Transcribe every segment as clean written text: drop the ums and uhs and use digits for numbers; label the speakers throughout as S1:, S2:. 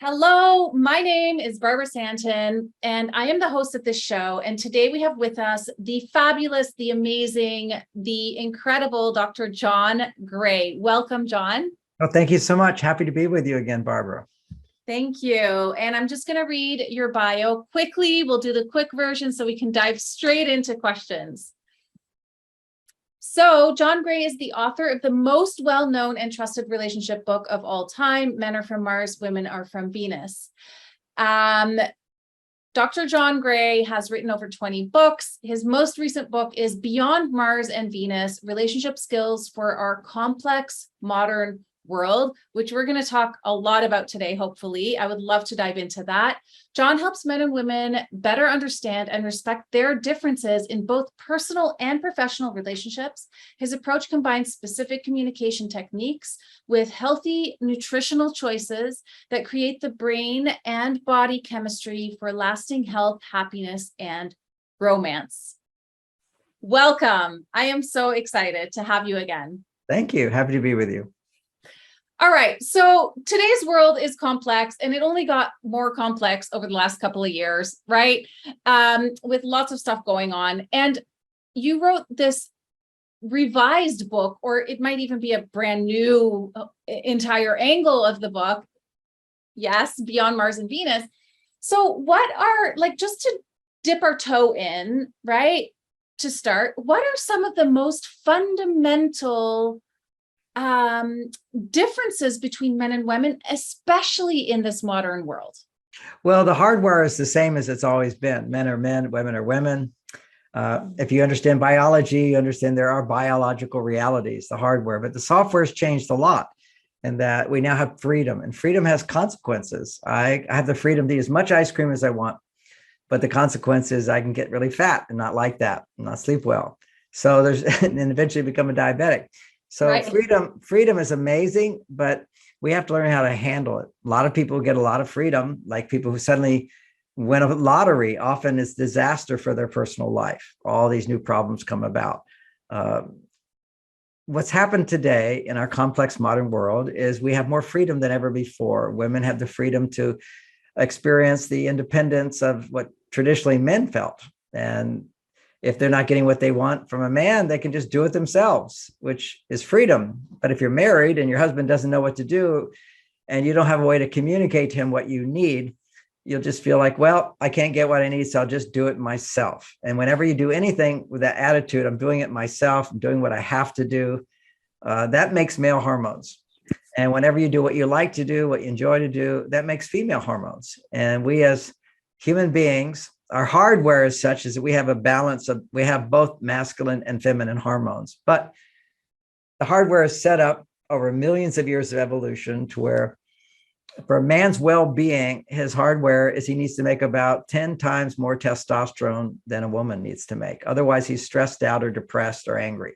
S1: Hello, my name is Barbara Santon, and I am the host of this show. And today we have with us the fabulous, the amazing, the incredible Dr. John Gray. Welcome, John.
S2: Oh, thank you so much. Happy to be with you again, Barbara.
S1: Thank you. And I'm just going to read your bio quickly. We'll do the quick version so we can dive straight into questions. So John Gray is the author of the most well-known and trusted relationship book of all time, Men Are From Mars, Women Are From Venus. Dr. John Gray has written over 20 books. His most recent book is Beyond Mars and Venus, Relationship Skills for Our Complex Modern World, which we're going to talk a lot about today, hopefully. I would love to dive into that. John helps men and women better understand and respect their differences in both personal and professional relationships. His approach combines specific communication techniques with healthy nutritional choices that create the brain and body chemistry for lasting health, happiness, and romance. Welcome. I am so excited to have you again.
S2: Thank you. Happy to be with you.
S1: All right. So today's world is complex, and it only got more complex over the last couple of years, right? With lots of stuff going on. And you wrote this revised book, or it might even be a brand new entire angle of the book. Yes, Beyond Mars and Venus. So what are, like, just to dip our toe in, right? To start, what are some of the most fundamental differences between men and women, especially in this modern world?
S2: Well, the hardware is the same as it's always been. Men are men, women are women. If you understand biology, you understand there are biological realities, the hardware, but the software has changed a lot, and that we now have freedom, and freedom has consequences. I have the freedom to eat as much ice cream as I want, but the consequence is I can get really fat and not like that and not sleep well. So and eventually become a diabetic. So right. Freedom is amazing, but we have to learn how to handle it. A lot of people get a lot of freedom, like people who suddenly win a lottery. Often it's disaster for their personal life. All these new problems come about. What's happened today in our complex modern world is we have more freedom than ever before. Women have the freedom to experience the independence of what traditionally men felt. And if they're not getting what they want from a man, they can just do it themselves, which is freedom. But if you're married and your husband doesn't know what to do, and you don't have a way to communicate to him what you need, you'll just feel like, well, I can't get what I need, so I'll just do it myself. And whenever you do anything with that attitude, I'm doing it myself, I'm doing what I have to do, that makes male hormones. And whenever you do what you like to do, what you enjoy to do, that makes female hormones. And we as human beings, our hardware is such as that we have a balance of, we have both masculine and feminine hormones, but the hardware is set up over millions of years of evolution to where for a man's well-being, his hardware is he needs to make about 10 times more testosterone than a woman needs to make. Otherwise, he's stressed out or depressed or angry.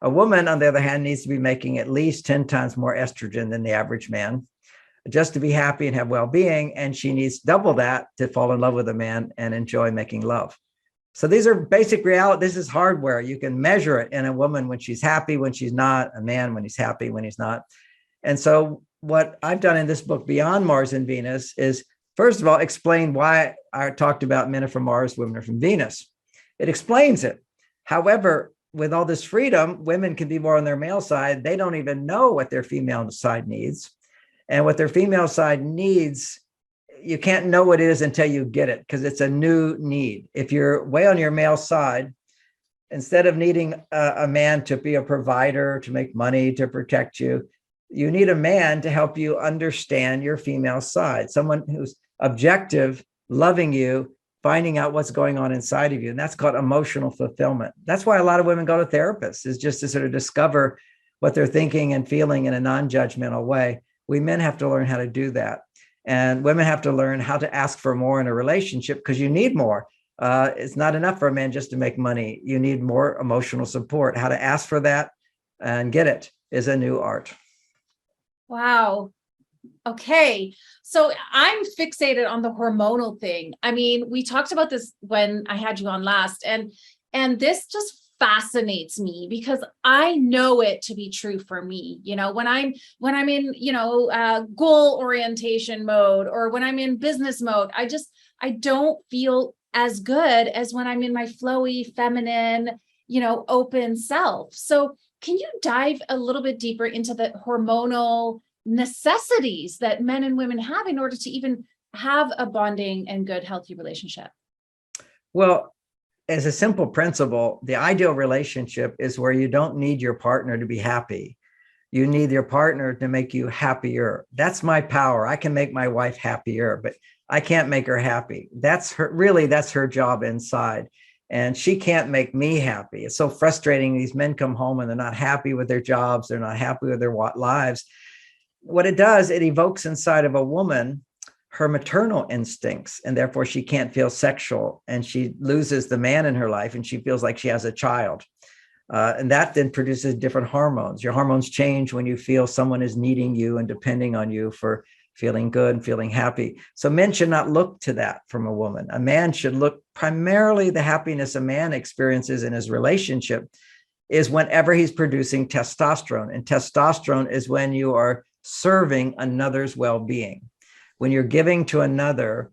S2: A woman, on the other hand, needs to be making at least 10 times more estrogen than the average man, just to be happy and have well-being, and she needs double that to fall in love with a man and enjoy making love. So these are basic reality. This is hardware. You can measure it in a woman when she's happy, when she's not, a man when he's happy, when he's not. And so what I've done in this book, Beyond Mars and Venus, is first of all, explain why I talked about men are from Mars, women are from Venus. It explains it. However, with all this freedom, women can be more on their male side. They don't even know what their female side needs. And what their female side needs, you can't know what it is until you get it, because it's a new need. If you're way on your male side, instead of needing a man to be a provider, to make money, to protect you, you need a man to help you understand your female side, someone who's objective, loving you, finding out what's going on inside of you. And that's called emotional fulfillment. That's why a lot of women go to therapists, is just to sort of discover what they're thinking and feeling in a non-judgmental way. We men have to learn how to do that. And women have to learn how to ask for more in a relationship, because you need more. It's not enough for a man just to make money. You need more emotional support. How to ask for that and get it is a new art.
S1: Wow. Okay. So I'm fixated on the hormonal thing. I mean, we talked about this when I had you on last, and this just fascinates me because I know it to be true for me. When I'm in, goal orientation mode, or when I'm in business mode, I don't feel as good as when I'm in my flowy, feminine, open self. So can you dive a little bit deeper into the hormonal necessities that men and women have in order to even have a bonding and good, healthy relationship?
S2: Well, as a simple principle, the ideal relationship is where you don't need your partner to be happy. You need your partner to make you happier. That's my power. I can make my wife happier, but I can't make her happy. That's her job inside. And she can't make me happy. It's so frustrating. These men come home and they're not happy with their jobs. They're not happy with their lives. What it does, it evokes inside of a woman her maternal instincts, and therefore she can't feel sexual, and she loses the man in her life, and she feels like she has a child. And that then produces different hormones. Your hormones change when you feel someone is needing you and depending on you for feeling good and feeling happy. So men should not look to that from a woman. A man should look primarily, the happiness a man experiences in his relationship is whenever he's producing testosterone. And testosterone is when you are serving another's well-being. When you're giving to another,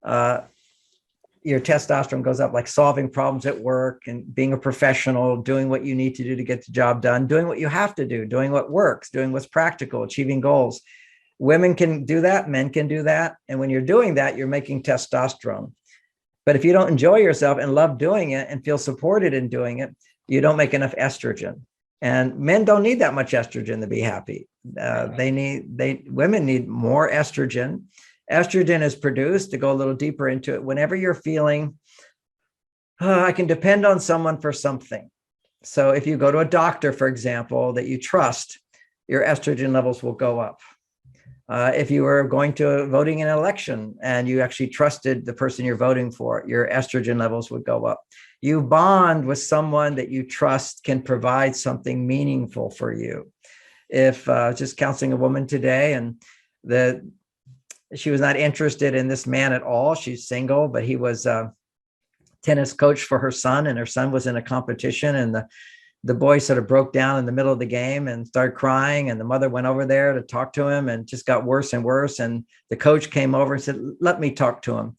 S2: your testosterone goes up, like solving problems at work and being a professional, doing what you need to do to get the job done, doing what you have to do, doing what works, doing what's practical, achieving goals. Women can do that, men can do that. And when you're doing that, you're making testosterone. But if you don't enjoy yourself and love doing it and feel supported in doing it, you don't make enough estrogen. And men don't need that much estrogen to be happy. Women need more estrogen. Estrogen is produced, to go a little deeper into it, whenever you're feeling, I can depend on someone for something. So if you go to a doctor, for example, that you trust, your estrogen levels will go up. If you were going to voting in an election and you actually trusted the person you're voting for, your estrogen levels would go up. You bond with someone that you trust can provide something meaningful for you. If just counseling a woman today and she was not interested in this man at all, she's single, but he was a tennis coach for her son, and her son was in a competition, and the boy sort of broke down in the middle of the game and started crying, and the mother went over there to talk to him, and just got worse and worse. And the coach came over and said, let me talk to him.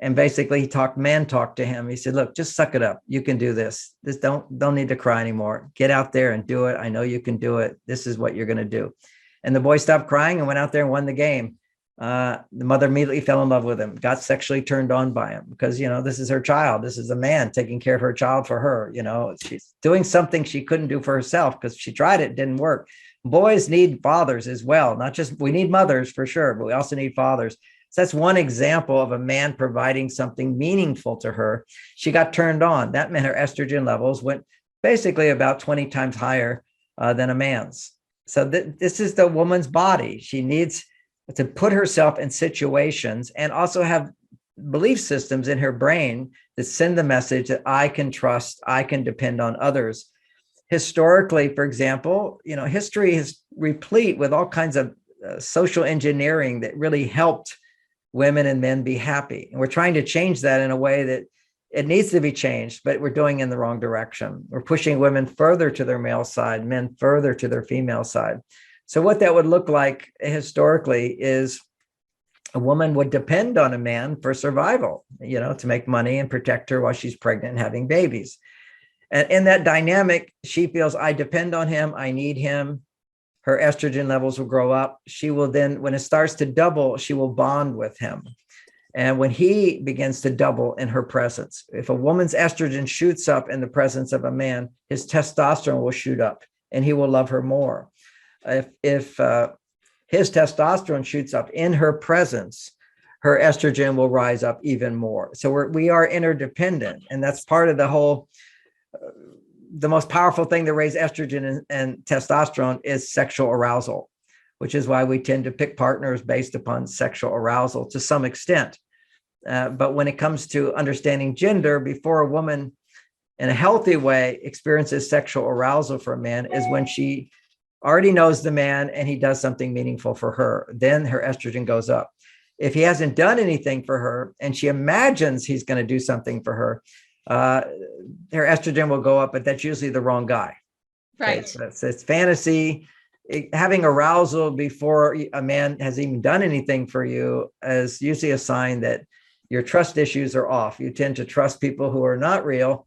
S2: And basically man talked to him. He said, look, just suck it up. You can do this. Don't need to cry anymore. Get out there and do it. I know you can do it. This is what you're going to do. And the boy stopped crying and went out there and won the game. The mother immediately fell in love with him, got sexually turned on by him because, this is her child. This is a man taking care of her child for her. She's doing something she couldn't do for herself because she tried it, didn't work. Boys need fathers as well. Not just, we need mothers for sure, but we also need fathers. So that's one example of a man providing something meaningful to her. She got turned on. That meant her estrogen levels went basically about 20 times higher than a man's. So this is the woman's body. She needs to put herself in situations and also have belief systems in her brain that send the message that I can trust, I can depend on others. Historically, for example, history is replete with all kinds of social engineering that really helped women and men be happy. And we're trying to change that in a way that it needs to be changed, but we're doing in the wrong direction. We're pushing women further to their male side, men further to their female side. So what that would look like historically is a woman would depend on a man for survival, to make money and protect her while she's pregnant and having babies. And in that dynamic, she feels, I depend on him, I need him. Her estrogen levels will grow up. She will then, when it starts to double, she will bond with him. And when he begins to double in her presence, if a woman's estrogen shoots up in the presence of a man, his testosterone will shoot up and he will love her more. If his testosterone shoots up in her presence, her estrogen will rise up even more. So we are interdependent. And that's part of the whole, the most powerful thing that raises estrogen and testosterone is sexual arousal, which is why we tend to pick partners based upon sexual arousal to some extent. But when it comes to understanding gender, before a woman in a healthy way experiences sexual arousal for a man is when she already knows the man and he does something meaningful for her. Then her estrogen goes up. If he hasn't done anything for her and she imagines he's going to do something for her, uh, their estrogen will go up, but that's usually the wrong guy. Okay,
S1: Right.
S2: so it's fantasy. Having arousal before a man has even done anything for you is usually a sign that your trust issues are off. You tend to trust people who are not real.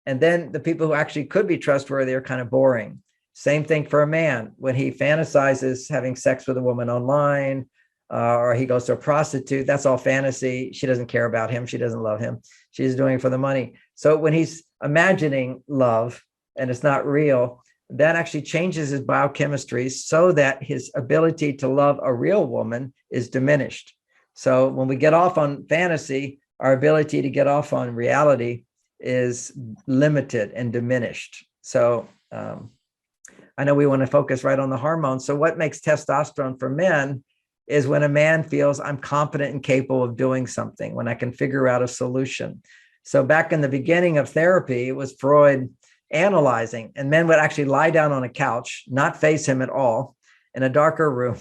S2: And then the people who actually could be trustworthy are kind of boring. Same thing for a man. When he fantasizes having sex with a woman online, or he goes to a prostitute, that's all fantasy. She doesn't care about him. She doesn't love him. She's doing it for the money. So when he's imagining love and it's not real, that actually changes his biochemistry so that his ability to love a real woman is diminished. So when we get off on fantasy, our ability to get off on reality is limited and diminished. So I know we want to focus right on the hormones. So what makes testosterone for men is when a man feels I'm competent and capable of doing something, when I can figure out a solution. So back in the beginning of therapy, it was Freud analyzing, and men would actually lie down on a couch, not face him at all, in a darker room.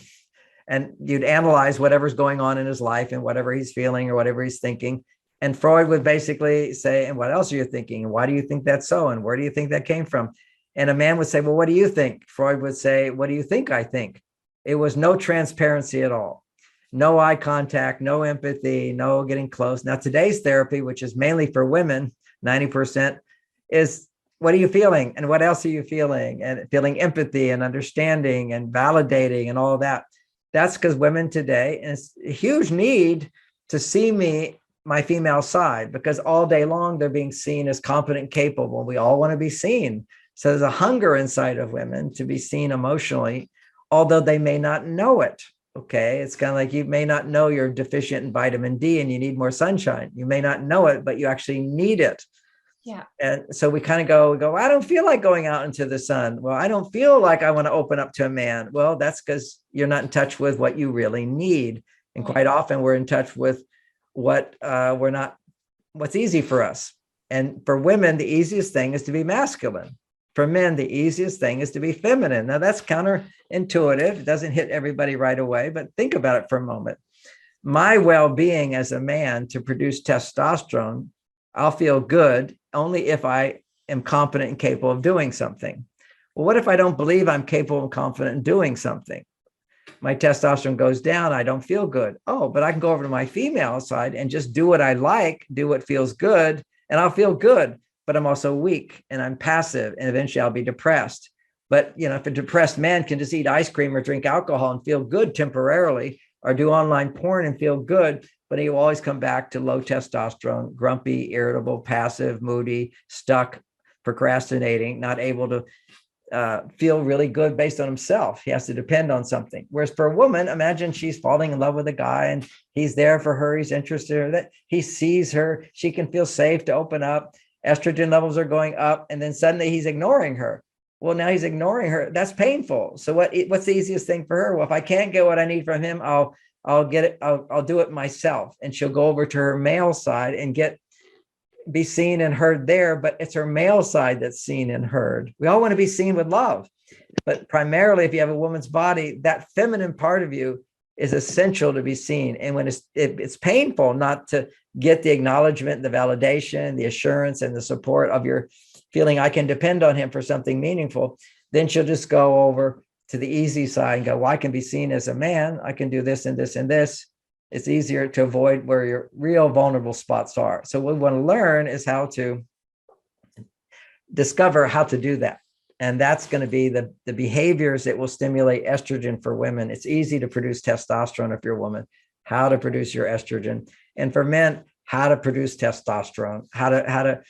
S2: And you'd analyze whatever's going on in his life and whatever he's feeling or whatever he's thinking. And Freud would basically say, and what else are you thinking? And why do you think that's so? And where do you think that came from? And a man would say, well, what do you think? Freud would say, what do you think I think? It was no transparency at all. No eye contact, no empathy, no getting close. Now, today's therapy, which is mainly for women, 90%, is what are you feeling? And what else are you feeling? And feeling empathy and understanding and validating and all of that. That's because women today, and it's a huge need to see me, my female side, because all day long they're being seen as competent, capable. We all want to be seen. So there's a hunger inside of women to be seen emotionally, although they may not know it. Okay. It's kind of like you may not know you're deficient in vitamin D and you need more sunshine. You may not know it, but you actually need it.
S1: Yeah.
S2: And so we kind of go, I don't feel like going out into the sun. Well, I don't feel like I want to open up to a man. Well, that's because you're not in touch with what you really need. And quite often we're in touch with what's easy for us. And for women, the easiest thing is to be masculine. For men, the easiest thing is to be feminine. Now that's counterintuitive. It doesn't hit everybody right away, but think about it for a moment. My well-being as a man to produce testosterone, I'll feel good only if I am competent and capable of doing something. Well, what if I don't believe I'm capable and confident in doing something? My testosterone goes down. I don't feel good. Oh, but I can go over to my female side and just do what I like, do what feels good, and I'll feel good. But I'm also weak and I'm passive, and eventually I'll be depressed. But if a depressed man can just eat ice cream or drink alcohol and feel good temporarily, or do online porn and feel good, but he will always come back to low testosterone, grumpy, irritable, passive, moody, stuck, procrastinating, not able to feel really good based on himself. He has to depend on something. Whereas for a woman, imagine she's falling in love with a guy and he's there for her, he's interested in her, that he sees her, she can feel safe to open up. Estrogen levels are going up, and then suddenly he's ignoring her. Well, now he's ignoring her. That's painful. So what's the easiest thing for her? Well, if I can't get what I need from him, I'll get it. I'll do it myself. And she'll go over to her male side and be seen and heard there. But it's her male side that's seen and heard. We all want to be seen with love, but primarily, if you have a woman's body, that feminine part of you is essential to be seen. And when it's painful not to get the acknowledgement, the validation, the assurance, and the support of your feeling I can depend on him for something meaningful, then she'll just go over to the easy side and go, well, I can be seen as a man. I can do this and this and this. It's easier to avoid where your real vulnerable spots are. So what we want to learn is how to discover how to do that. And that's going to be the behaviors that will stimulate estrogen for women. It's easy to produce testosterone if you're a woman, how to produce your estrogen. And for men, how to produce testosterone, how to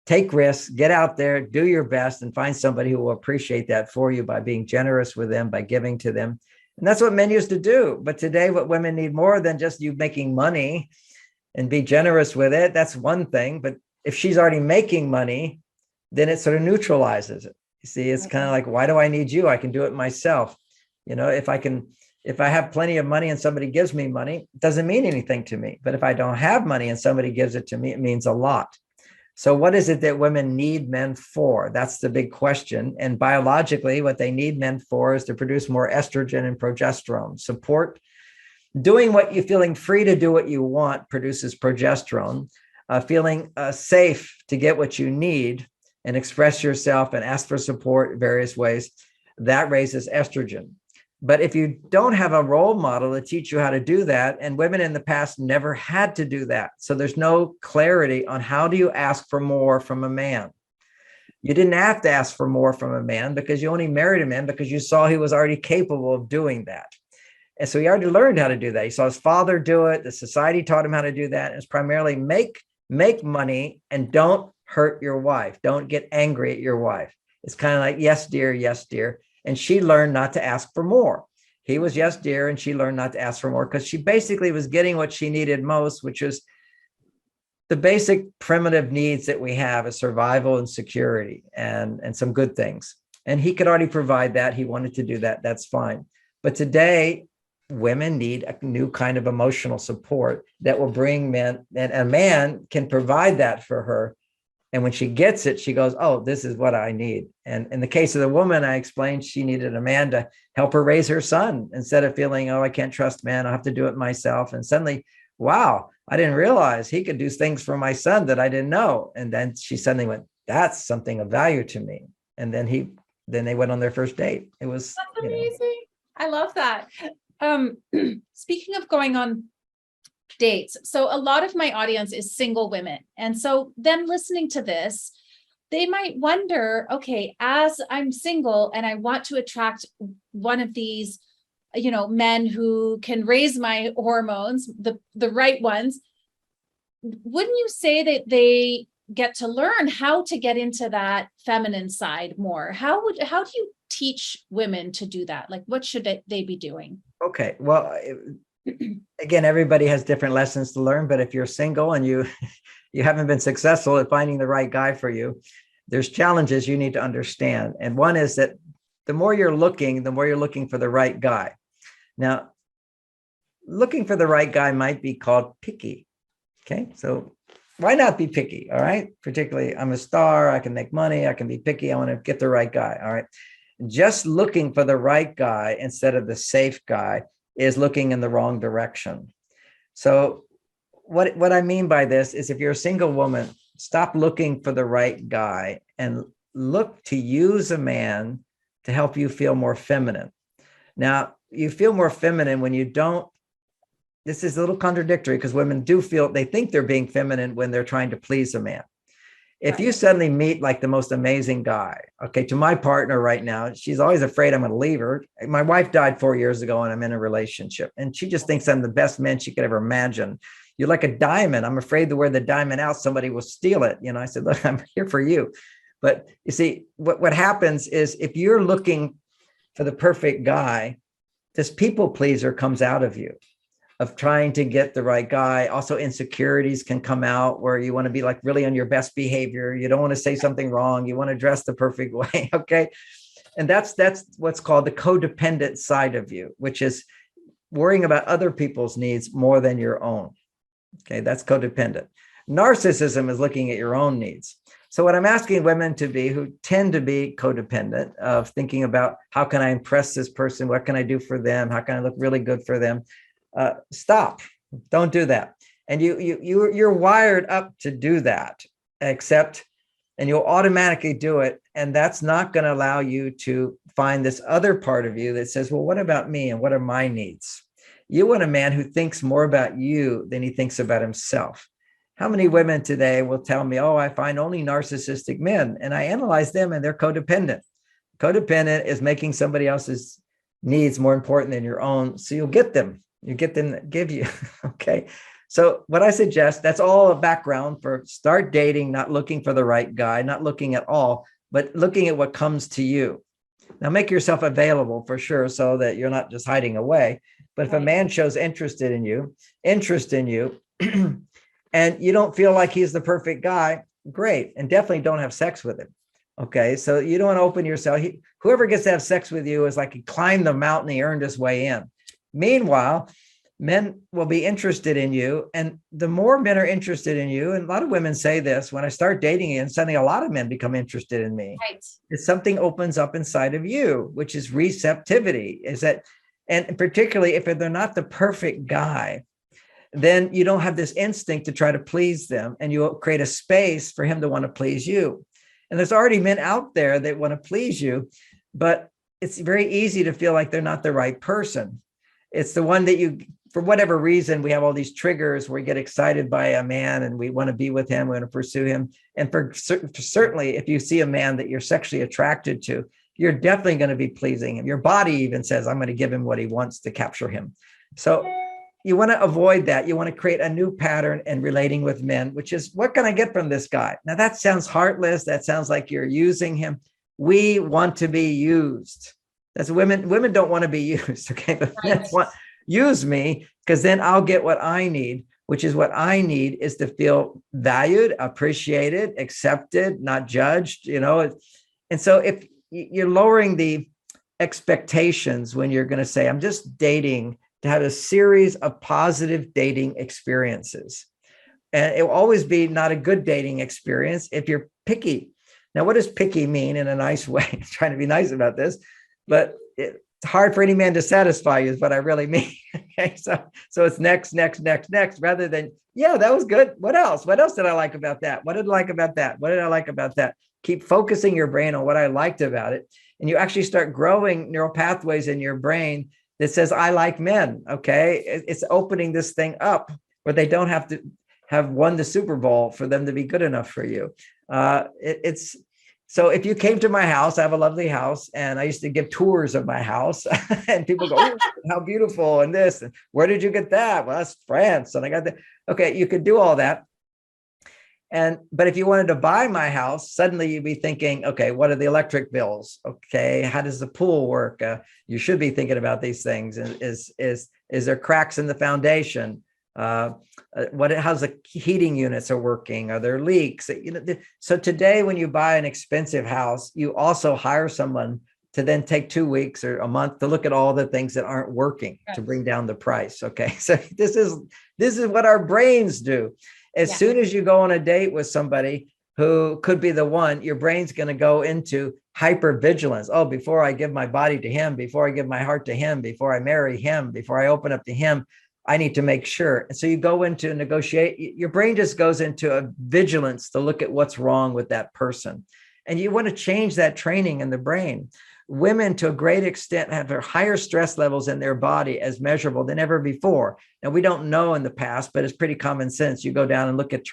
S2: take risks, get out there, do your best, and find somebody who will appreciate that for you by being generous with them, by giving to them. And that's what men used to do. But today, what women need more than just you making money and be generous with it. That's one thing. But if she's already making money, then it sort of neutralizes it. You see, it's kind of like, why do I need you? I can do it myself. If I have plenty of money and somebody gives me money, it doesn't mean anything to me. But if I don't have money and somebody gives it to me, it means a lot. So what is it that women need men for? That's the big question. And biologically, what they need men for is to produce more estrogen and progesterone. Support doing what you're feeling free to do what you want produces progesterone. feeling safe to get what you need and express yourself and ask for support in various ways, that raises estrogen. But if you don't have a role model to teach you how to do that, and women in the past never had to do that, so there's no clarity on how do you ask for more from a man. You didn't have to ask for more from a man because you only married a man because you saw he was already capable of doing that. And so he already learned how to do that. He saw his father do it. The society taught him how to do that. And it's primarily make money and don't hurt your wife. Don't get angry at your wife. It's kind of like, yes, dear, yes, dear. And she learned not to ask for more. He was yes, dear, and she learned not to ask for more because she basically was getting what she needed most, which is the basic primitive needs that we have as survival and security and some good things. And he could already provide that. He wanted to do that. That's fine. But today, women need a new kind of emotional support that will bring men, and a man can provide that for her. And when she gets it, she goes, oh, this is what I need. And in the case of the woman, I explained she needed a man to help her raise her son instead of feeling, oh, I can't trust men. I'll have to do it myself. And suddenly, wow, I didn't realize he could do things for my son that I didn't know. And then she suddenly went, that's something of value to me. And then they went on their first date. It was
S1: That's amazing. I love that. Speaking of going on dates, so a lot of my audience is single women. And so them listening to this, they might wonder, okay, as I'm single and I want to attract one of these, men who can raise my hormones, the right ones, wouldn't you say that they get to learn how to get into that feminine side more? How do you teach women to do that? Like, what should they be doing?
S2: Okay. Well, again, everybody has different lessons to learn, but if you're single and you haven't been successful at finding the right guy for you, there's challenges you need to understand. And one is that the more you're looking for the right guy. Now, looking for the right guy might be called picky. Okay. So why not be picky? All right. Particularly, I'm a star. I can make money. I can be picky. I want to get the right guy. All right. Just looking for the right guy instead of the safe guy is looking in the wrong direction. So what I mean by this is if you're a single woman, stop looking for the right guy and look to use a man to help you feel more feminine. Now, you feel more feminine when you don't. This is a little contradictory because women do feel, they think they're being feminine when they're trying to please a man. If you suddenly meet like the most amazing guy, okay, to my partner right now, she's always afraid I'm going to leave her. My wife died 4 years ago and I'm in a relationship and she just thinks I'm the best man she could ever imagine. You're like a diamond. I'm afraid to wear the diamond out. Somebody will steal it. I said, look, I'm here for you. But you see, what happens is if you're looking for the perfect guy, this people pleaser comes out of you, of trying to get the right guy. Also, insecurities can come out where you want to be like really on your best behavior. You don't want to say something wrong. You want to dress the perfect way. Okay. And that's what's called the codependent side of you, which is worrying about other people's needs more than your own. Okay. That's codependent. Narcissism is looking at your own needs. So what I'm asking women to be, who tend to be codependent, of thinking about how can I impress this person? What can I do for them? How can I look really good for them? Stop. Don't do that. And you're wired up to do that, and you'll automatically do it. And that's not going to allow you to find this other part of you that says, well, what about me? And what are my needs? You want a man who thinks more about you than he thinks about himself. How many women today will tell me, oh, I find only narcissistic men, and I analyze them and they're codependent. Codependent is making somebody else's needs more important than your own. So you'll get them. You get them to give you. Okay. So what I suggest, that's all a background for start dating, not looking for the right guy, not looking at all, but looking at what comes to you. Now make yourself available for sure so that you're not just hiding away. But if a man shows interest in you, and you don't feel like he's the perfect guy, great. And definitely don't have sex with him. Okay. So you don't want to open yourself. Whoever gets to have sex with you is like he climbed the mountain, he earned his way in. Meanwhile, men will be interested in you. And the more men are interested in you, and a lot of women say this, when I start dating you, and suddenly a lot of men become interested in me.
S1: Right.
S2: It's something opens up inside of you, which is receptivity. And particularly if they're not the perfect guy, then you don't have this instinct to try to please them, and you create a space for him to want to please you. And there's already men out there that want to please you, but it's very easy to feel like they're not the right person. It's the one that you, for whatever reason, we have all these triggers where we get excited by a man and we want to be with him, we want to pursue him. And certainly, if you see a man that you're sexually attracted to, you're definitely going to be pleasing him. Your body even says, I'm going to give him what he wants to capture him. So you want to avoid that. You want to create a new pattern in relating with men, which is, what can I get from this guy? Now that sounds heartless. That sounds like you're using him. We want to be used. That's women don't want to be used. Okay. But men want, use me, because then I'll get what I need, which is what I need is to feel valued, appreciated, accepted, not judged, And so if you're lowering the expectations when you're going to say, I'm just dating to have a series of positive dating experiences. And it will always be not a good dating experience if you're picky. Now, what does picky mean in a nice way? I'm trying to be nice about this, but it's hard for any man to satisfy you is what I really mean. Okay, so it's next, rather than, yeah, that was good. What else? What else did I like about that? What did I like about that? What did I like about that? Keep focusing your brain on what I liked about it. And you actually start growing neural pathways in your brain that says, I like men. Okay. It's opening this thing up where they don't have to have won the Super Bowl for them to be good enough for you. So if you came to my house, I have a lovely house, and I used to give tours of my house, and people go, oh, how beautiful, and this, and where did you get that? Well, that's France, and I got that. Okay, you could do all that. But if you wanted to buy my house, suddenly you'd be thinking, okay, what are the electric bills? Okay, how does the pool work? You should be thinking about these things. Is there cracks in the foundation? How's the heating units are working? Are there leaks? So today, when you buy an expensive house, you also hire someone to then take 2 weeks or a month to look at all the things that aren't working to bring down the price. Okay, so this is what our brains do. As soon as you go on a date with somebody who could be the one, your brain's going to go into hypervigilance. Oh, before I give my body to him, before I give my heart to him, before I marry him, before I open up to him, I need to make sure. And so you go into negotiate. Your brain just goes into a vigilance to look at what's wrong with that person. And you want to change that training in the brain. Women, to a great extent, have higher stress levels in their body as measurable than ever before. And we don't know in the past, but it's pretty common sense. You go down and look at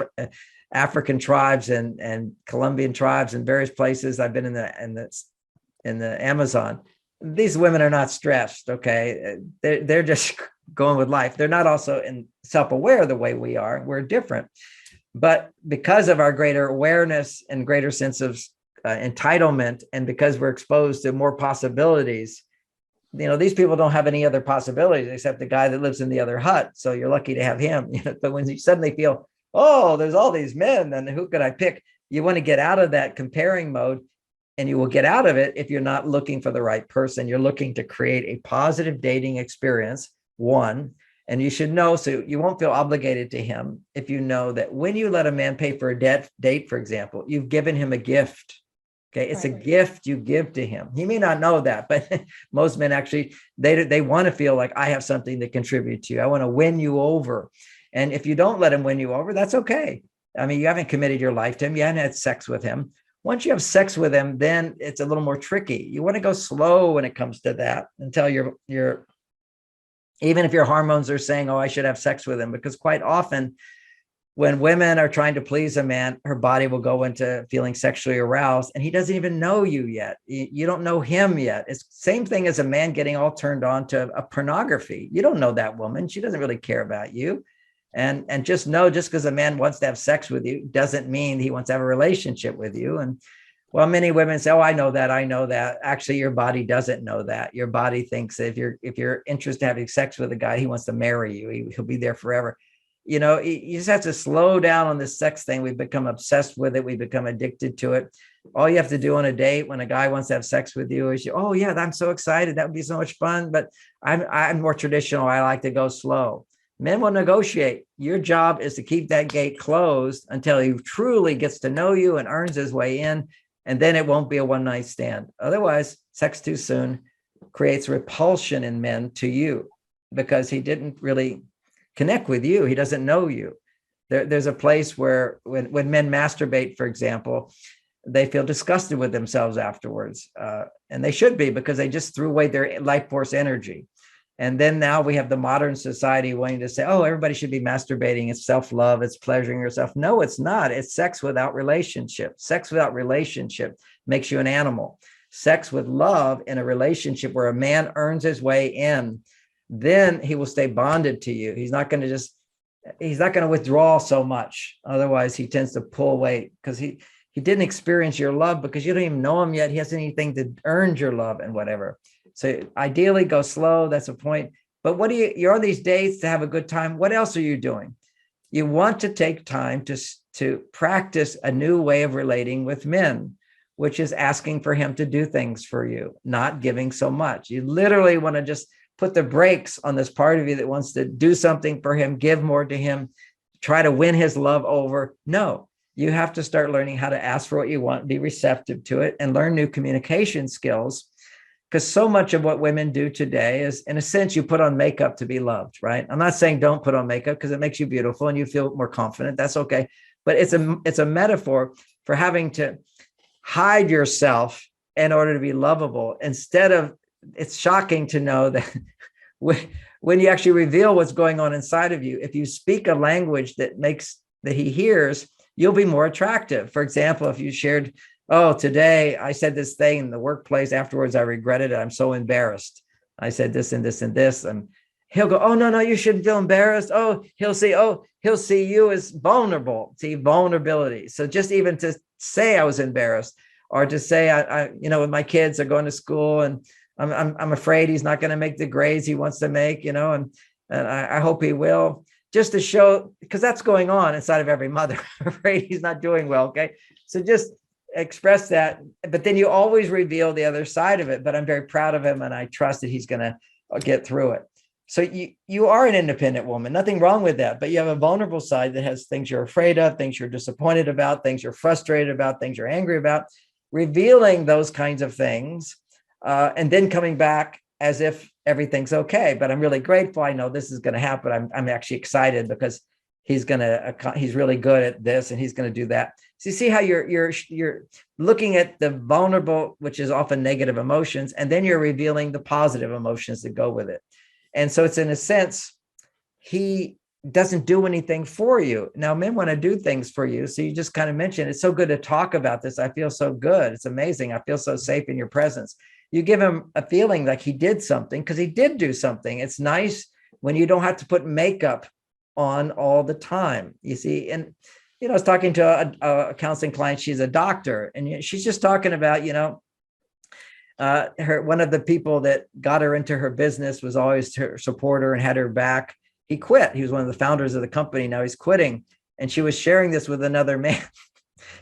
S2: African tribes and Colombian tribes in various places. I've been in the Amazon. These women are not stressed. Okay, they're just going with life. They're not also self-aware the way we are. We're different, but because of our greater awareness and greater sense of entitlement, and because we're exposed to more possibilities, these people don't have any other possibilities except the guy that lives in the other hut. So you're lucky to have him. But when you suddenly feel, oh, there's all these men, then who could I pick? You want to get out of that comparing mode, and you will get out of it if you're not looking for the right person. You're looking to create a positive dating experience, one, and you should know, so you won't feel obligated to him if you know that when you let a man pay for a date, for example, you've given him a gift. Okay, it's a gift you give to him. He may not know that, but most men actually, they want to feel like, I have something to contribute to you. I want to win you over. And if you don't let him win you over, that's okay. I mean, you haven't committed your life to him. You haven't had sex with him. Once you have sex with him, then it's a little more tricky. You want to go slow when it comes to that until you're even if your hormones are saying, oh, I should have sex with him, because quite often when women are trying to please a man, her body will go into feeling sexually aroused, and he doesn't even know you yet. You don't know him yet. It's the same thing as a man getting all turned on to a pornography. You don't know that woman. She doesn't really care about you. And just know, just because a man wants to have sex with you doesn't mean he wants to have a relationship with you. And well, many women say, oh, I know that. Actually, your body doesn't know that. Your body thinks that if you're interested in having sex with a guy, he wants to marry you. He'll be there forever. You just have to slow down on this sex thing. We've become obsessed with it. We become addicted to it. All you have to do on a date when a guy wants to have sex with you is, oh yeah, I'm so excited. That would be so much fun. But I'm more traditional. I like to go slow. Men will negotiate. Your job is to keep that gate closed until he truly gets to know you and earns his way in. And then it won't be a one night stand. Otherwise, sex too soon creates repulsion in men to you, because he didn't really connect with you. He doesn't know you. There's a place where when men masturbate, for example, they feel disgusted with themselves afterwards. And they should be, because they just threw away their life force energy. And then now we have the modern society wanting to say, oh, everybody should be masturbating. It's self-love. It's pleasuring yourself. No, it's not. It's sex without relationship. Sex without relationship makes you an animal. Sex with love in a relationship where a man earns his way in, then he will stay bonded to you. He's not going to withdraw so much. Otherwise, he tends to pull away because he didn't experience your love, because you don't even know him yet. He hasn't anything to earn your love and whatever. So ideally go slow. That's a point. But you're on these dates to have a good time. What else are you doing? You want to take time to practice a new way of relating with men, which is asking for him to do things for you, not giving so much. You literally want to just put the brakes on this part of you that wants to do something for him, give more to him, try to win his love over. No, you have to start learning how to ask for what you want, be receptive to it, and learn new communication skills. Because so much of what women do today is, in a sense, you put on makeup to be loved, right? I'm not saying don't put on makeup, because it makes you beautiful and you feel more confident. That's okay. But it's a metaphor for having to hide yourself in order to be lovable. It's shocking to know that when you actually reveal what's going on inside of you, if you speak a language that he hears, you'll be more attractive. For example, if you shared, oh, today I said this thing in the workplace, afterwards I regretted it, I'm so embarrassed. I said this and this and this, and he'll go, oh, no, you shouldn't feel embarrassed. He'll see you as vulnerable. See, vulnerability. So just even to say I was embarrassed, or to say, when my kids are going to school and I'm afraid he's not going to make the grades he wants to make, and I hope he will, just to show, because that's going on inside of every mother. I'm afraid he's not doing well. Okay. So just express that, but then you always reveal the other side of it. But I'm very proud of him, and I trust that he's going to get through it. So you are an independent woman, nothing wrong with that, but you have a vulnerable side that has things you're afraid of, things you're disappointed about, things you're frustrated about, things you're angry about. Revealing those kinds of things, and then coming back as if everything's okay. But I'm really grateful. I know this is going to happen. I'm actually excited, because he's really good at this, and he's going to do that. So you see how you're looking at the vulnerable, which is often negative emotions, and then you're revealing the positive emotions that go with it. And so it's, in a sense, he doesn't do anything for you. Now, men want to do things for you. So you just kind of mentioned, it's so good to talk about this. I feel so good. It's amazing. I feel so safe in your presence. You give him a feeling like he did something, because he did do something. It's nice when you don't have to put makeup on all the time, you see. And, I was talking to a counseling client. She's a doctor, and she's just talking about, one of the people that got her into her business was always her supporter and had her back. He quit. He was one of the founders of the company. Now he's quitting. And she was sharing this with another man.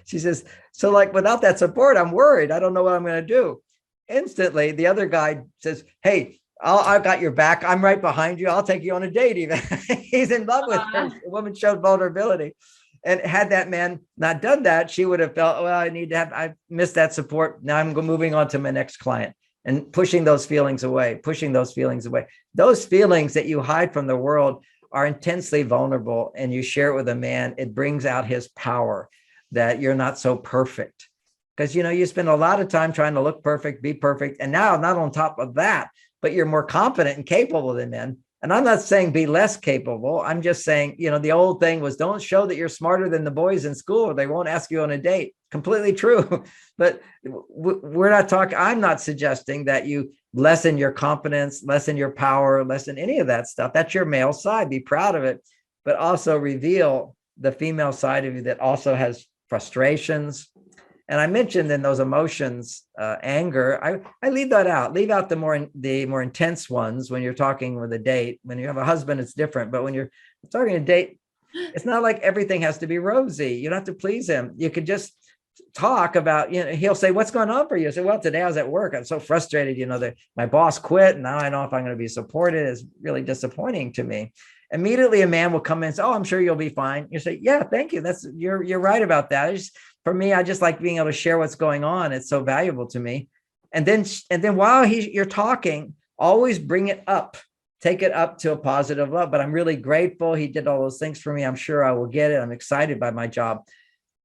S2: She says, so like, without that support, I'm worried. I don't know what I'm going to do. Instantly, the other guy says, hey, I've got your back. I'm right behind you. I'll take you on a date even. He's in love with her. The woman showed vulnerability. And had that man not done that, she would have felt, well, I missed that support. Now I'm moving on to my next client, and pushing those feelings away. Those feelings that you hide from the world are intensely vulnerable, and you share it with a man. It brings out his power, that you're not so perfect. Because, you spend a lot of time trying to look perfect, be perfect. And now, not on top of that, but you're more confident and capable than men. And I'm not saying be less capable. I'm just saying, the old thing was, don't show that you're smarter than the boys in school, or they won't ask you on a date. Completely true. But I'm not suggesting that you lessen your confidence, lessen your power, lessen any of that stuff. That's your male side. Be proud of it, but also reveal the female side of you that also has frustrations. And I mentioned in those emotions, anger, I leave that out. Leave out the more intense ones when you're talking with a date. When you have a husband, it's different. But when you're talking a date, it's not like everything has to be rosy. You don't have to please him. You could just talk about, he'll say, what's going on for you? I say, well, today I was at work. I'm so frustrated, that my boss quit. And now I know if I'm going to be supported. It's really disappointing to me. Immediately a man will come in and say, oh, I'm sure you'll be fine. You say, yeah, thank you. You're right about that. For me, I just like being able to share what's going on. It's so valuable to me. And then while you're talking, always bring it up take it up to a positive level. But I'm really grateful. He did all those things for me. I'm sure I will get it. I'm excited by my job.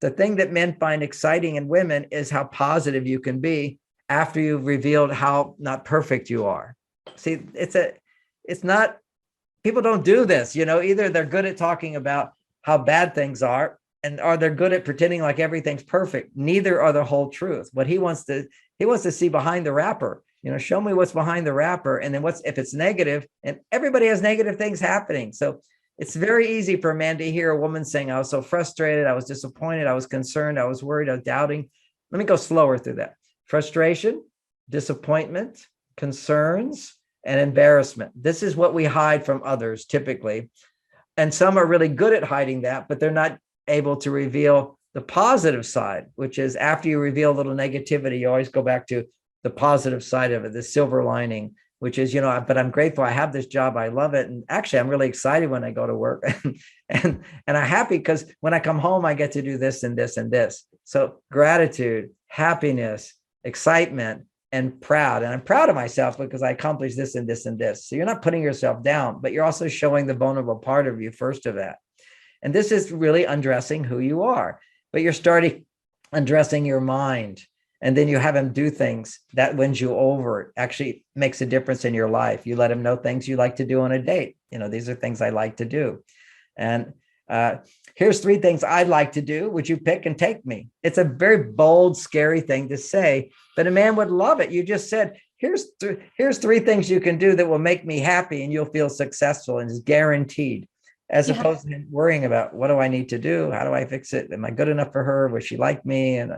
S2: The thing that men find exciting in women is how positive you can be after you've revealed how not perfect you are. See, it's not, people don't do this, either they're good at talking about how bad things are, or they're good at pretending like everything's perfect. Neither are the whole truth. What he wants to see behind the wrapper. Show me what's behind the wrapper, and then if it's negative, and everybody has negative things happening. So it's very easy for a man to hear a woman saying, I was so frustrated, I was disappointed, I was concerned, I was worried, I was doubting. Let me go slower through that. Frustration, disappointment, concerns, and embarrassment. This is what we hide from others typically. And some are really good at hiding that, but they're not able to reveal the positive side, which is after you reveal a little negativity, you always go back to the positive side of it, the silver lining, which is, but I'm grateful I have this job. I love it. And actually, I'm really excited when I go to work and I'm happy because when I come home, I get to do this and this and this. So gratitude, happiness, excitement, and proud. And I'm proud of myself because I accomplished this and this and this. So you're not putting yourself down, but you're also showing the vulnerable part of you first of that. And this is really undressing who you are, but you're starting undressing your mind. And then you have him do things that wins you over. It actually makes a difference in your life. You let him know things you like to do on a date. These are things I like to do. And here's 3 things I'd like to do. Would you pick and take me? It's a very bold, scary thing to say, but a man would love it. You just said, here's 3 things you can do that will make me happy and you'll feel successful, and it's guaranteed. As opposed to worrying about what do I need to do? How do I fix it? Am I good enough for her? Will she like me? And,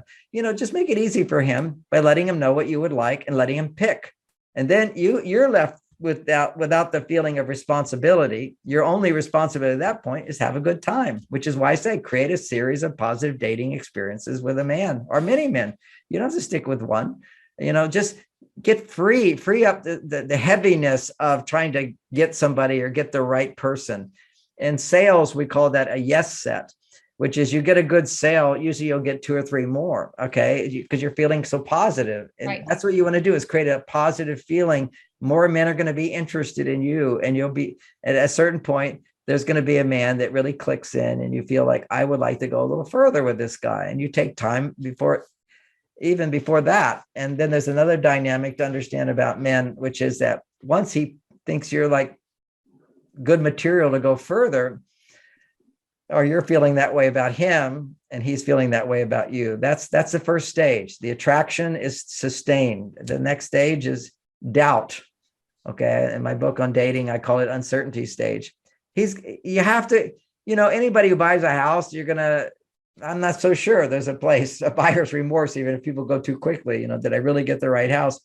S2: just make it easy for him by letting him know what you would like and letting him pick. And then you're left without the feeling of responsibility. Your only responsibility at that point is have a good time, which is why I say create a series of positive dating experiences with a man or many men. You don't have to stick with one, just get free up the heaviness of trying to get somebody or get the right person. In sales, we call that a yes set, which is you get a good sale. Usually you'll get 2 or 3 more. Okay. Because you're feeling so positive. And
S1: Right.
S2: That's what you want to do, is create a positive feeling. More men are going to be interested in you, and you'll be at a certain point, there's going to be a man that really clicks in and you feel like, I would like to go a little further with this guy. And you take time even before that. And then there's another dynamic to understand about men, which is that once he thinks you're like good material to go further, or you're feeling that way about him and he's feeling that way about you, that's the first stage. The attraction is sustained. The next stage is doubt. Okay. In my book on dating, I call it uncertainty stage. You have to, anybody who buys a house, I'm not so sure there's a buyer's remorse, even if people go too quickly. Did I really get the right house?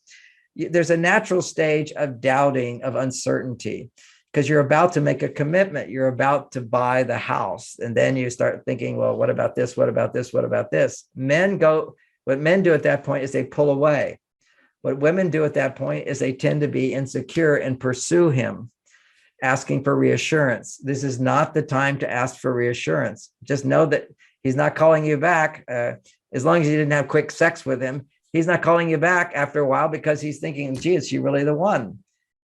S2: There's a natural stage of doubting, of uncertainty, because you're about to make a commitment. You're about to buy the house. And then you start thinking, well, what about this? What about this? What about this? What men do at that point is they pull away. What women do at that point is they tend to be insecure and pursue him, asking for reassurance. This is not the time to ask for reassurance. Just know that he's not calling you back. As long as you didn't have quick sex with him, he's not calling you back after a while because he's thinking, gee, is she really the one?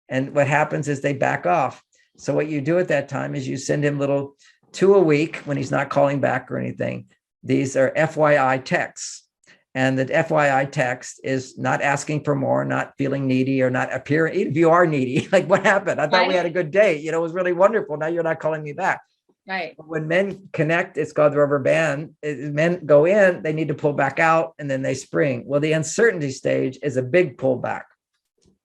S2: And what happens is they back off. So what you do at that time is you send him little 2 a week when he's not calling back or anything. These are FYI texts. And the FYI text is not asking for more, not feeling needy, or not appearing. If you are needy, like, what happened? I thought we had a good date. It was really wonderful. Now you're not calling me back.
S1: Right.
S2: When men connect, it's called the rubber band. Men go in, they need to pull back out, and then they spring. Well, the uncertainty stage is a big pullback.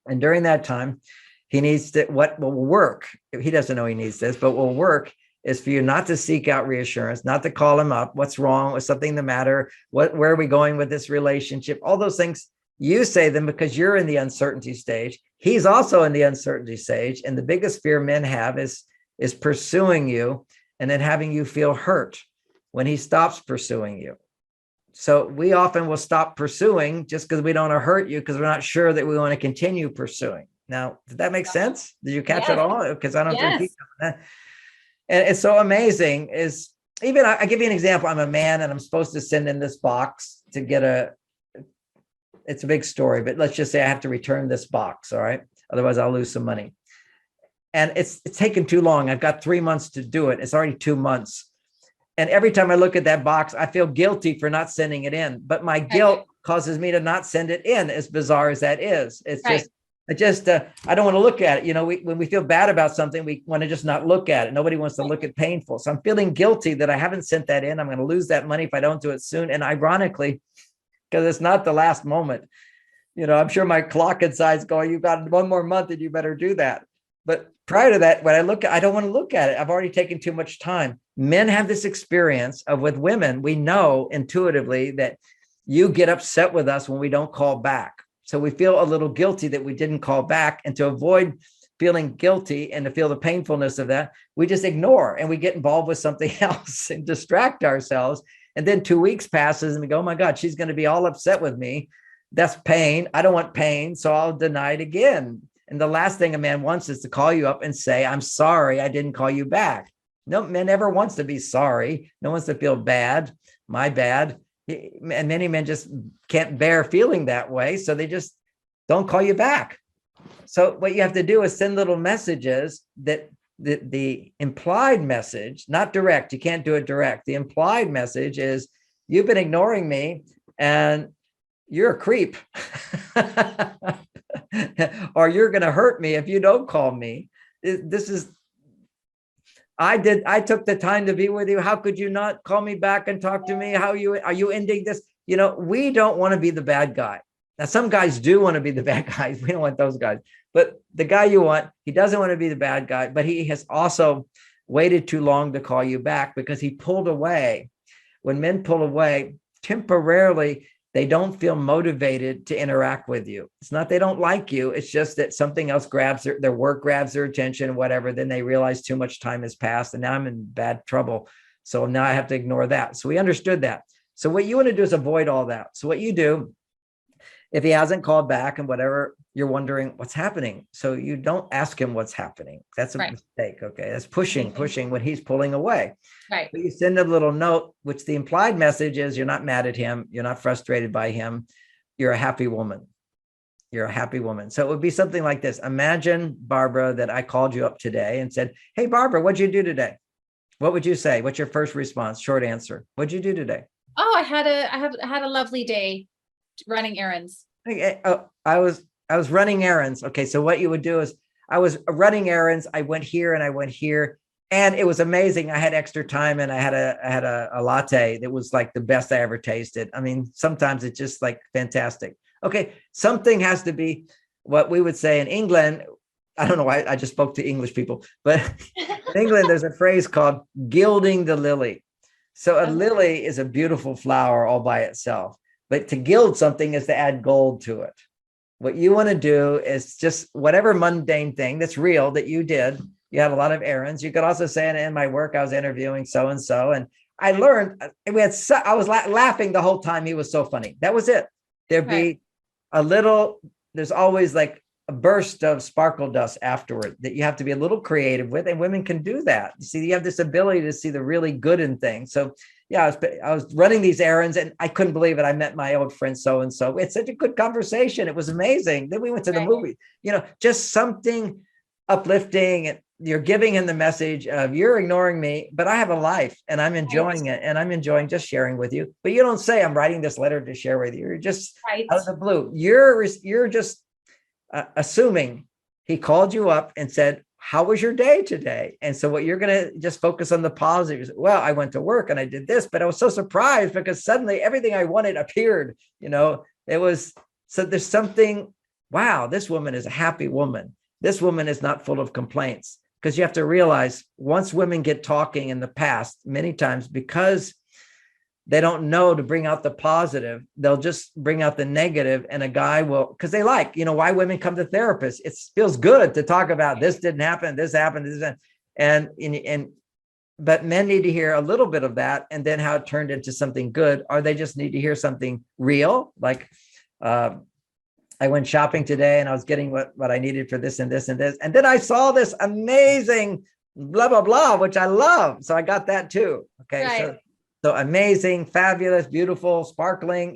S2: And during that time, he needs to, what will work, he doesn't know he needs this, but will work is for you not to seek out reassurance, not to call him up. What's wrong? Was something the matter? Where are we going with this relationship? All those things, you say them because you're in the uncertainty stage. He's also in the uncertainty stage. And the biggest fear men have is pursuing you and then having you feel hurt when he stops pursuing you. So we often will stop pursuing just because we don't want to hurt you, because we're not sure that we want to continue pursuing. Now, did that make sense? Did you catch it all? Because I don't have to repeat that. And it's so amazing is, even I give you an example. I'm a man and I'm supposed to send in this box to get it's a big story, but let's just say I have to return this box. All right. Otherwise I'll lose some money. and it's taken too long. I've got 3 months to do it. It's already 2 months. And every time I look at that box, I feel guilty for not sending it in, but my guilt causes me to not send it in, as bizarre as that is. It's just, I don't want to look at it. You know, when we feel bad about something, we want to just not look at it. Nobody wants to look at painful. So I'm feeling guilty that I haven't sent that in. I'm going to lose that money if I don't do it soon. And ironically, because it's not the last moment, you know, I'm sure my clock inside's going, you've got 1 more month and you better do that. But prior to that, when I look, I don't want to look at it. I've already taken too much time. Men have this experience of, with women, we know intuitively that you get upset with us when we don't call back. So we feel a little guilty that we didn't call back. And to avoid feeling guilty and to feel the painfulness of that, we just ignore and we get involved with something else and distract ourselves. And then 2 weeks passes and we go, oh my God, she's going to be all upset with me. That's pain. I don't want pain. So I'll deny it again. And the last thing a man wants is to call you up and say, I'm sorry, I didn't call you back. No man ever wants to be sorry. No one wants to feel bad, my bad. And many men just can't bear feeling that way. So they just don't call you back. So what you have to do is send little messages that the implied message, not direct, you can't do it direct. The implied message is, you've been ignoring me and you're a creep. Or you're going to hurt me if you don't call me. This is, I took the time to be with you. How could you not call me back and talk to me? Are you ending this? You know, we don't want to be the bad guy. Now, some guys do want to be the bad guys. We don't want those guys. But the guy you want, he doesn't want to be the bad guy, but he has also waited too long to call you back because he pulled away. When men pull away, temporarily, they don't feel motivated to interact with you. It's not they don't like you. It's just that something else grabs their work grabs their attention, whatever. Then they realize too much time has passed and now I'm in bad trouble. So now I have to ignore that. So we understood that. So what you want to do is avoid all that. So what you do, if he hasn't called back and whatever, you're wondering what's happening. So you don't ask him what's happening. That's a mistake. Okay. That's pushing when he's pulling away.
S1: Right.
S2: But you send a little note, which the implied message is you're not mad at him. You're not frustrated by him. You're a happy woman. You're a happy woman. So it would be something like this. Imagine, Barbara, that I called you up today and said, hey, Barbara, what'd you do today? What would you say? What's your first response? Short answer. What'd you do today?
S1: Oh, I had a lovely day running errands.
S2: I was running errands. Okay. So what you would do is I was running errands. I went here and I went here and it was amazing. I had extra time and I had a latte that was like the best I ever tasted. I mean, sometimes it's just like fantastic. Okay. Something has to be what we would say in England. I don't know why I just spoke to English people, but in England, there's a phrase called gilding the lily. So a lily is a beautiful flower all by itself. But to gild something is to add gold to it. What you want to do is just whatever mundane thing that's real that you did. You had a lot of errands. You could also say, in my work, I was interviewing so-and-so. And I learned, I was laughing the whole time. He was so funny. That was it. There'd be there's always like a burst of sparkle dust afterward that you have to be a little creative with. And women can do that. You see, you have this ability to see the really good in things. So yeah, I was running these errands and I couldn't believe it. I met my old friend so-and-so. We had such a good conversation. It was amazing. Then we went to the movie, just something uplifting. And you're giving him the message of you're ignoring me, but I have a life and I'm enjoying it. And I'm enjoying just sharing with you. But you don't say I'm writing this letter to share with you. You're just out of the blue. You're just assuming he called you up and said, how was your day today? And so what you're going to just focus on the positives. Well, I went to work and I did this, but I was so surprised because suddenly everything I wanted appeared, it was, so there's something, wow, this woman is a happy woman. This woman is not full of complaints, because you have to realize once women get talking in the past, many times because they don't know to bring out the positive, they'll just bring out the negative, and a guy will, because they why women come to therapists. It feels good to talk about this didn't happen, this happened, this, but men need to hear a little bit of that, and then how it turned into something good, or they just need to hear something real. Like I went shopping today and I was getting what I needed for this and this and this, and then I saw this amazing blah blah blah, which I love, so I got that too. Okay, right. So amazing, fabulous, beautiful, sparkling,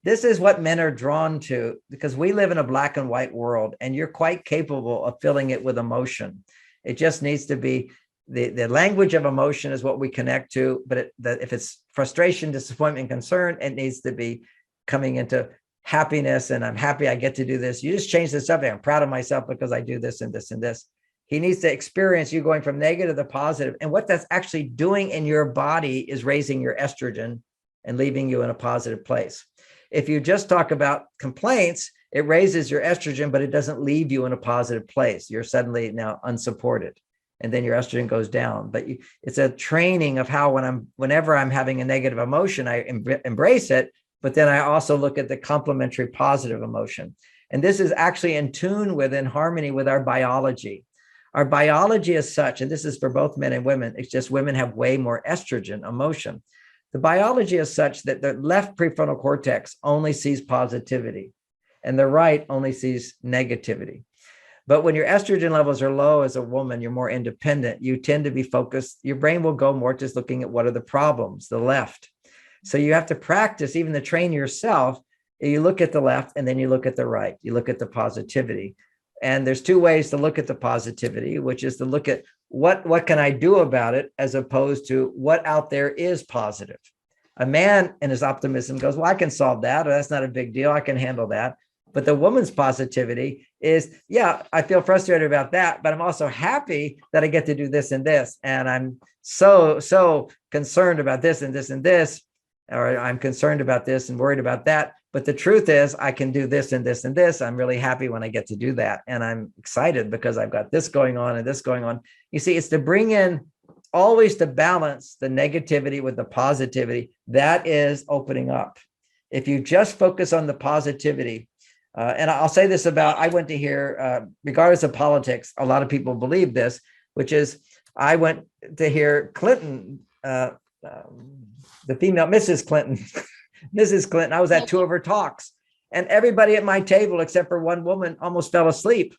S2: this is what men are drawn to, because we live in a black and white world and you're quite capable of filling it with emotion. It just needs to be the language of emotion is what we connect to. But if it's frustration, disappointment, concern, it needs to be coming into happiness. And I'm happy I get to do this. You just change the subject. I'm proud of myself because I do this and this and this. He needs to experience you going from negative to positive. And what that's actually doing in your body is raising your estrogen and leaving you in a positive place. If you just talk about complaints, it raises your estrogen, but it doesn't leave you in a positive place. You're suddenly now unsupported. And then your estrogen goes down. But it's a training of how whenever I'm having a negative emotion, I embrace it, but then I also look at the complementary positive emotion. And this is actually in tune with, in harmony with our biology. Our biology is such, and this is for both men and women, it's just women have way more estrogen emotion. The biology is such that the left prefrontal cortex only sees positivity and the right only sees negativity. But when your estrogen levels are low as a woman, you're more independent. You tend to be focused. Your brain will go more just looking at what are the problems, the left. So you have to practice, even to train yourself. You look at the left and then you look at the right. You look at the positivity. And there's two ways to look at the positivity, which is to look at what can I do about it, as opposed to what out there is positive. A man in his optimism goes, well, I can solve that. Or that's not a big deal. I can handle that. But the woman's positivity is, yeah, I feel frustrated about that, but I'm also happy that I get to do this and this. And I'm so concerned about this and this and this, or I'm concerned about this and worried about that. But the truth is I can do this and this and this. I'm really happy when I get to do that. And I'm excited because I've got this going on and this going on. You see, it's to bring in always to balance the negativity with the positivity. That is opening up. If you just focus on the positivity, and I'll say this about, I went to hear, regardless of politics, a lot of people believe this, which is I went to hear Clinton, the female, Mrs. Clinton, Mrs. Clinton. I was at two of her talks, and everybody at my table, except for one woman, almost fell asleep.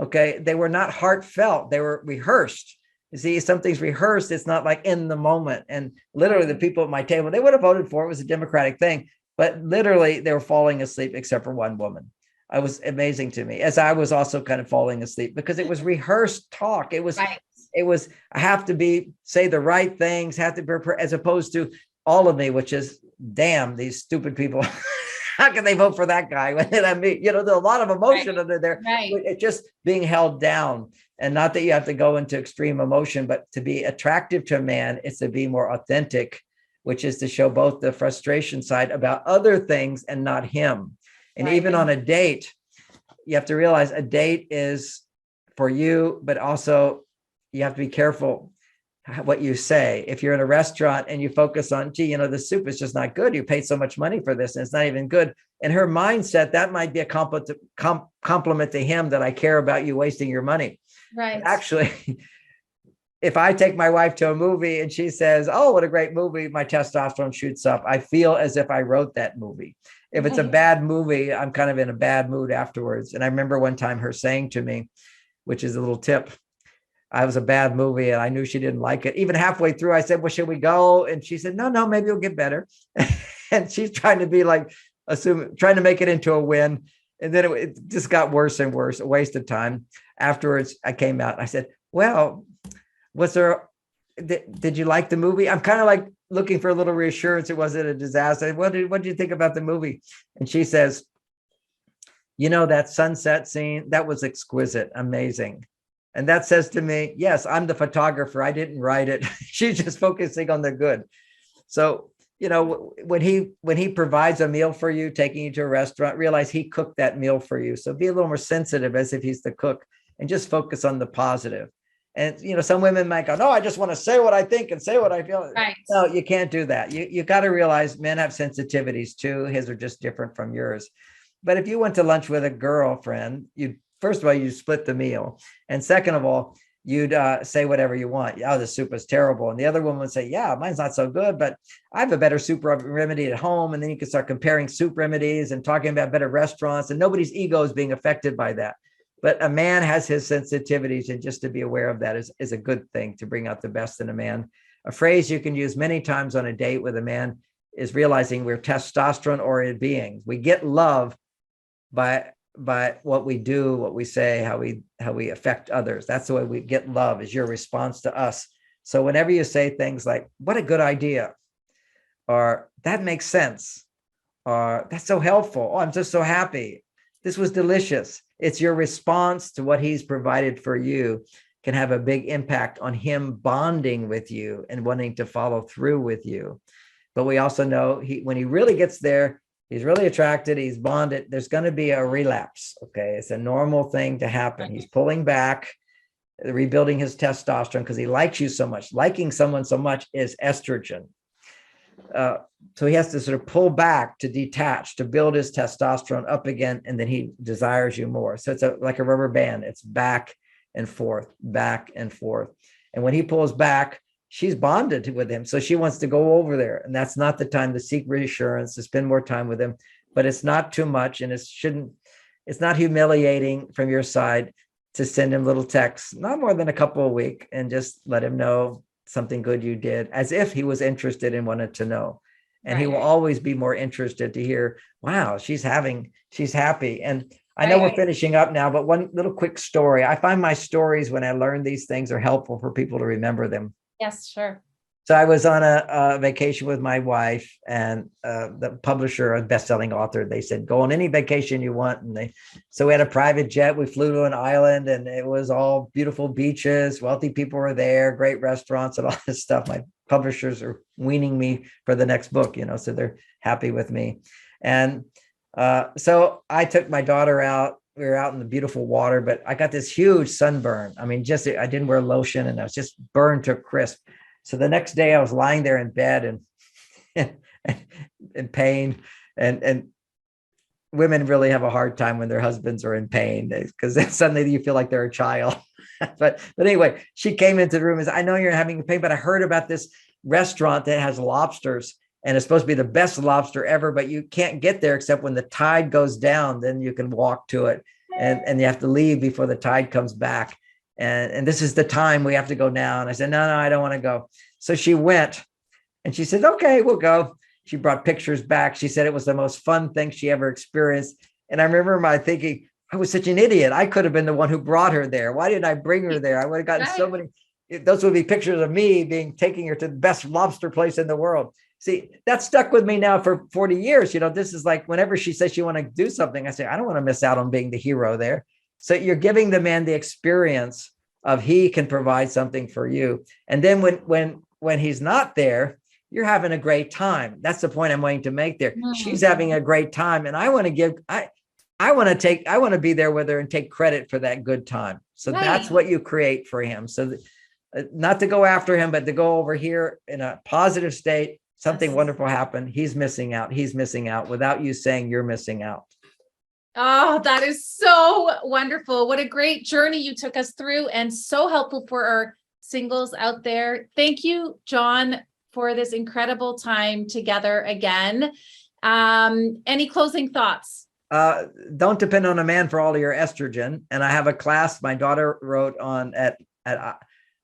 S2: Okay. They were not heartfelt. They were rehearsed. You see, something's rehearsed. It's not like in the moment. And literally the people at my table, they would have voted for it. It was a Democratic thing. But literally, they were falling asleep except for one woman. It was amazing to me, as I was also kind of falling asleep because it was rehearsed talk. It was, right. It was, I have to say the right things, have to be, as opposed to all of me, which is, damn, these stupid people. How can they vote for that guy? I mean, there's a lot of emotion under there. Right. It's just being held down. And not that you have to go into extreme emotion, but to be attractive to a man, it's to be more authentic, which is to show both the frustration side about other things and not him. And right. Even on a date, you have to realize a date is for you, but also you have to be careful what you say. If you're in a restaurant and you focus on, gee, the soup is just not good. You paid so much money for this and it's not even good. In her mindset, that might be a compliment to him that I care about you wasting your money. Right. But actually, if I take my wife to a movie and she says, oh, what a great movie, my testosterone shoots up. I feel as if I wrote that movie. If it's a bad movie, I'm kind of in a bad mood afterwards. And I remember one time her saying to me, which is a little tip, I was a bad movie and I knew she didn't like it. Even halfway through, I said, well, should we go? And she said, no, maybe it'll get better. And she's trying to be like, trying to make it into a win. And then it just got worse and worse, a waste of time. Afterwards, I came out and I said, well, did you like the movie? I'm kind of like looking for a little reassurance. It wasn't a disaster. What did you think about the movie? And she says, that sunset scene, that was exquisite, amazing. And that says to me, yes, I'm the photographer. I didn't write it. She's just focusing on the good. So, when he provides a meal for you, taking you to a restaurant, realize he cooked that meal for you. So be a little more sensitive as if he's the cook and just focus on the positive. And, some women might go, no, I just want to say what I think and say what I feel. Right. No, you can't do that. You got to realize men have sensitivities too. His are just different from yours. But if you went to lunch with a girlfriend, first of all, you split the meal. And second of all, you'd say whatever you want. Oh, the soup is terrible. And the other woman would say, yeah, mine's not so good, but I have a better soup remedy at home. And then you can start comparing soup remedies and talking about better restaurants, and nobody's ego is being affected by that. But a man has his sensitivities, and just to be aware of that is a good thing to bring out the best in a man. A phrase you can use many times on a date with a man is realizing we're testosterone-oriented beings. We get love by by what we do, what we say, how we affect others. That's the way we get love, is your response to us. So whenever you say things like, what a good idea, or that makes sense, or that's so helpful, oh, I'm just so happy, this was delicious, it's your response to what he's provided for you can have a big impact on him bonding with you and wanting to follow through with you. But we also know when he really gets there, he's really attracted, he's bonded, there's going to be a relapse. Okay. It's a normal thing to happen. He's pulling back, rebuilding his testosterone because he likes you so much. Liking someone so much is estrogen. So he has to sort of pull back, to detach, to build his testosterone up again, and then he desires you more. So it's like a rubber band. It's back and forth, back and forth. And when he pulls back, she's bonded with him. So she wants to go over there. And that's not the time to seek reassurance, to spend more time with him. But it's not too much, and it's not humiliating from your side to send him little texts, not more than a couple a week, and just let him know something good you did, as if he was interested and wanted to know. And he will always be more interested to hear, wow, she's happy. And I know we're finishing up now, but one little quick story. I find my stories, when I learn these things, are helpful for people to remember them.
S1: Yes, sure.
S2: So I was on a vacation with my wife, and the publisher, a best-selling author, they said, go on any vacation you want. And so we had a private jet. We flew to an island, and it was all beautiful beaches. Wealthy people were there, great restaurants and all this stuff. My publishers are weaning me for the next book, so they're happy with me. And so I took my daughter out. We were out in the beautiful water, but I got this huge sunburn. I mean, I didn't wear lotion, and I was just burned to a crisp. So the next day I was lying there in bed and in pain, and women really have a hard time when their husbands are in pain, because then suddenly you feel like they're a child. but anyway, she came into the room and said, I know you're having pain, but I heard about this restaurant that has lobsters, and it's supposed to be the best lobster ever, but you can't get there except when the tide goes down, then you can walk to it, and you have to leave before the tide comes back. And this is the time we have to go now. And I said, no, I don't want to go. So she went, and she said, okay, we'll go. She brought pictures back. She said it was the most fun thing she ever experienced. And I remember my thinking, I was such an idiot. I could have been the one who brought her there. Why didn't I bring her there? I would have gotten so many. Those would be pictures of me taking her to the best lobster place in the world. See, that stuck with me now for 40 years. This is like, whenever she says she want to do something, I say, I don't want to miss out on being the hero there. So you're giving the man the experience of he can provide something for you. And then when he's not there, you're having a great time. That's the point I'm wanting to make there. Mm-hmm. She's having a great time. And I want to be there with her and take credit for that good time. So that's what you create for him. So not to go after him, but to go over here in a positive state. Something wonderful happened. He's missing out. He's missing out without you saying you're missing out.
S1: Oh, that is so wonderful. What a great journey you took us through, and so helpful for our singles out there. Thank you, John, for this incredible time together again. Any closing thoughts?
S2: Don't depend on a man for all of your estrogen. And I have a class my daughter wrote on at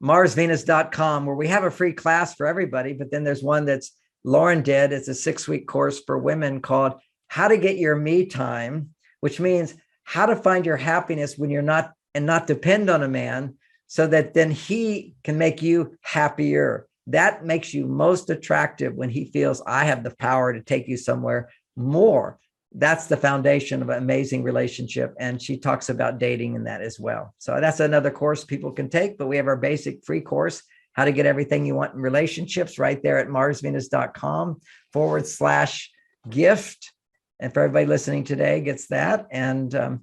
S2: MarsVenus.com, where we have a free class for everybody. But then there's one that's Lauren did. It's a 6-week course for women called How to Get Your Me Time, which means how to find your happiness when you're not depend on a man, so that then he can make you happier. That makes you most attractive, when he feels I have the power to take you somewhere more. That's the foundation of an amazing relationship. And she talks about dating in that as well. So that's another course people can take, but we have our basic free course, How to Get Everything You Want in Relationships, right there at MarsVenus.com/gift. And for everybody listening today gets that. And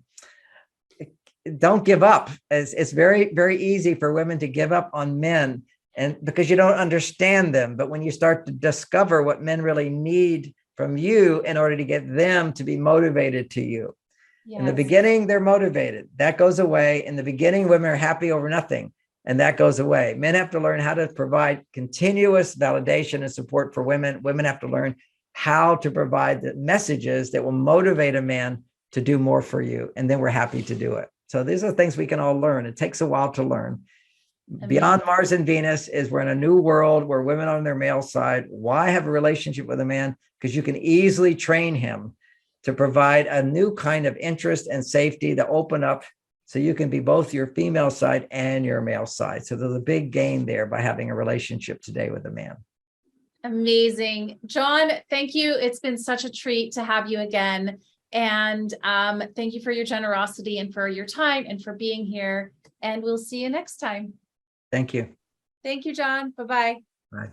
S2: don't give up. It's very, very easy for women to give up on men, and because you don't understand them. But when you start to discover what men really need from you in order to get them to be motivated to you. Yes. In the beginning, they're motivated. That goes away. In the beginning, women are happy over nothing, and that goes away. Men have to learn how to provide continuous validation and support for women. Women have to learn how to provide the messages that will motivate a man to do more for you. And then we're happy to do it. So these are things we can all learn. It takes a while to learn. Beyond Mars and Venus is we're in a new world where women on their male side. Why have a relationship with a man? Because you can easily train him to provide a new kind of interest and safety to open up so you can be both your female side and your male side. So there's a big gain there by having a relationship today with a man.
S1: Amazing. John, thank you. It's been such a treat to have you again. And thank you for your generosity and for your time and for being here. And we'll see you next time.
S2: Thank you.
S1: Thank you, John. Bye-bye.
S2: Bye.